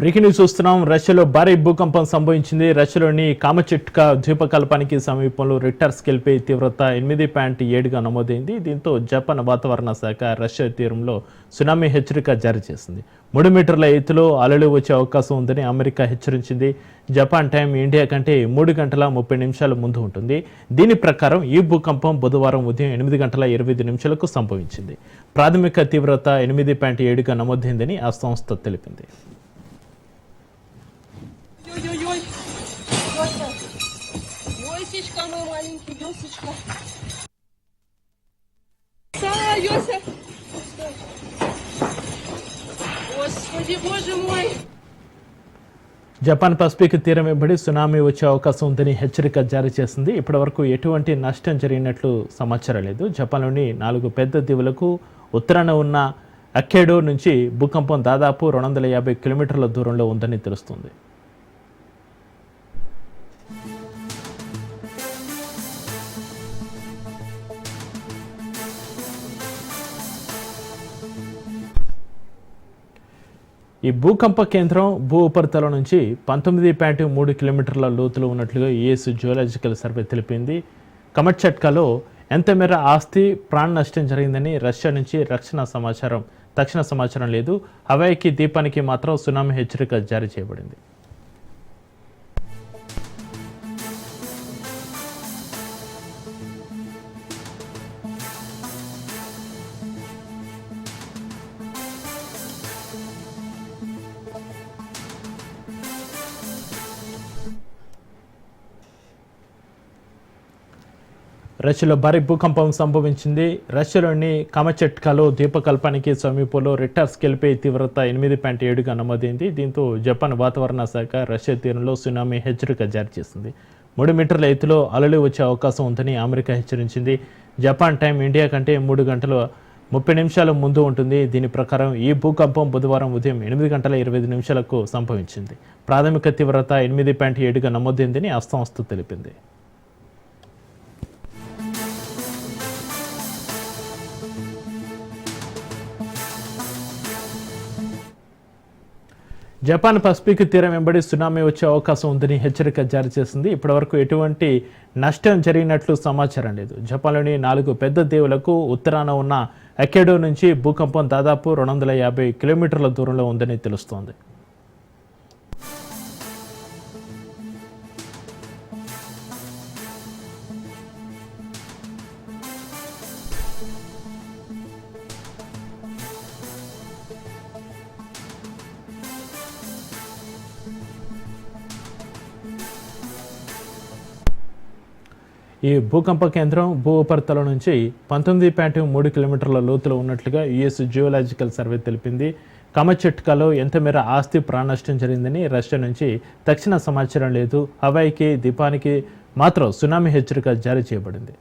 Breaking news చూస్తున్నాం. రష్యాలో భారీ భూకంపం సంభవించింది. రష్యాలోని కామచెట్కా ద్వీపకల్పానికి సమీపంలో రిక్టర్ స్కేల్పై తీవ్రత 8.7గా నమోదైంది. దీంతో జపాన్ వాతావరణ శాఖ రష్యా తీరంలో సునామీ హెచ్చరిక జారీ చేసింది. 3 మీటర్ల ఎత్తులో అలలు వచ్చే అవకాశం ఉందని అమెరికా హెచ్చరించింది. జపాన్ టైం ఇండియా కంటే 3 గంటల 30 నిమిషాల ముందు ఉంటుంది. దీని ప్రకారం ఈ భూకంపం బుధవారం ఉదయం 8 గంటల 25 నిమిషాలకు సంభవించింది. ప్రాథమిక తీవ్రత 8.7గా నమోదైందని ఆ సంస్థ తెలిపింది. Ой-ой-ой, Йося, Йосечка мой маленький, Йосечка. Йося. Господи, Боже мой. జపాన్ పసిఫిక్ తీరం వెంబడి సునామీ వచ్చే అవకాశం ఉందని హెచ్చరిక జారీ చేసింది. ఇప్పటివరకు ఎటువంటి నష్టం జరిగినట్లు సమాచారం లేదు. జపాన్లోని 4 పెద్ద దీవులకు ఉత్తరాన ఉన్న అక్కేడో నుంచి భూకంపం దాదాపు 250 కిలోమీటర్ల దూరంలో ఉందని తెలుస్తుంది. ఈ భూకంప కేంద్రం భూ ఉపరితలం నుంచి 19.3 కిలోమీటర్ల లోతులో ఉన్నట్లుగా యుఎస్ జియోలాజికల్ సర్వే తెలిపింది. కమట్చట్కాలో ఎంత మేర ఆస్తి ప్రాణ నష్టం జరిగిందని రష్యా నుంచి తక్షణ సమాచారం లేదు. హవాయికి ద్వీపానికి మాత్రం సునామీ హెచ్చరిక జారీ చేయబడింది. రష్యాలో భారీ భూకంపం సంభవించింది. రష్యాలోని కామచెట్కాలో ద్వీపకల్పానికి సమీపంలో రిక్టర్ స్కేల్పై తీవ్రత 8.7గా నమోదైంది. దీంతో జపాన్ వాతావరణ శాఖ రష్యా తీరంలో సునామీ హెచ్చరిక జారీ చేసింది. 3 మీటర్ల ఎత్తులో అలలు వచ్చే అవకాశం ఉందని అమెరికా హెచ్చరించింది. జపాన్ టైం ఇండియా కంటే 3 గంటల 30 నిమిషాల ముందు ఉంటుంది. దీని ప్రకారం ఈ భూకంపం బుధవారం ఉదయం 8 గంటల 25 నిమిషాలకు సంభవించింది. ప్రాథమిక తీవ్రత 8.7గా నమోదైందని ఆ సంస్థ తెలిపింది. జపాన్ పసిఫిక్ తీరం వెంబడి సునామీ వచ్చే అవకాశం ఉందని హెచ్చరిక జారీ చేసింది. ఇప్పటివరకు ఎటువంటి నష్టం జరిగినట్లు సమాచారం లేదు. జపాన్లోని 4 పెద్ద దీవులకు ఉత్తరాన ఉన్న అక్కేడో నుంచి భూకంపం దాదాపు 250 కిలోమీటర్ల దూరంలో ఉందని తెలుస్తోంది. ఈ భూకంప కేంద్రం భూ ఉపరితలం నుంచి 19.3 కిలోమీటర్ల లోతులో ఉన్నట్లుగా యుఎస్ జియోలాజికల్ సర్వే తెలిపింది. కమచెట్కాలో ఎంత మేర ఆస్తి ప్రాణ నష్టం జరిగిందని రష్యా నుంచి తక్షణ సమాచారం లేదు. హవాయికి ద్వీపానికి మాత్రం సునామీ హెచ్చరిక జారీ చేయబడింది.